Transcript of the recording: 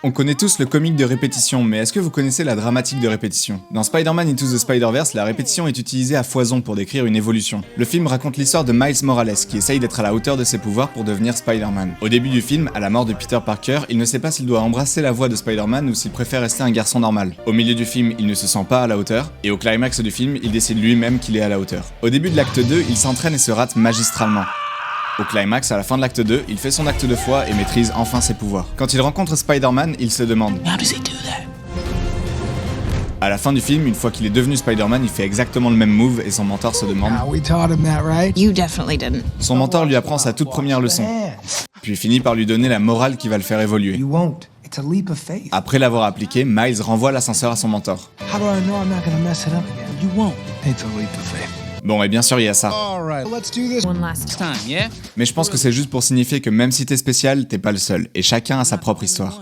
On connaît tous le comique de répétition, mais est-ce que vous connaissez la dramatique de répétition? Dans Spider-Man Into the Spider-Verse, la répétition est utilisée à foison pour décrire une évolution. Le film raconte l'histoire de Miles Morales, qui essaye d'être à la hauteur de ses pouvoirs pour devenir Spider-Man. Au début du film, à la mort de Peter Parker, il ne sait pas s'il doit embrasser la voix de Spider-Man ou s'il préfère rester un garçon normal. Au milieu du film, il ne se sent pas à la hauteur, et au climax du film, il décide lui-même qu'il est à la hauteur. Au début de l'acte 2, il s'entraîne et se rate magistralement. Au climax, à la fin de l'acte 2, il fait son acte de foi et maîtrise enfin ses pouvoirs. Quand il rencontre Spider-Man, il se demande à la fin du film, une fois qu'il est devenu Spider-Man, il fait exactement le même move et son mentor se demande Son mentor lui apprend sa toute première leçon, puis finit par lui donner la morale qui va le faire évoluer. Après l'avoir appliqué, Miles renvoie l'ascenseur à son mentor. Bon, et bien sûr, il y a ça. Mais je pense que c'est juste pour signifier que même si t'es spécial, t'es pas le seul, et chacun a sa propre histoire.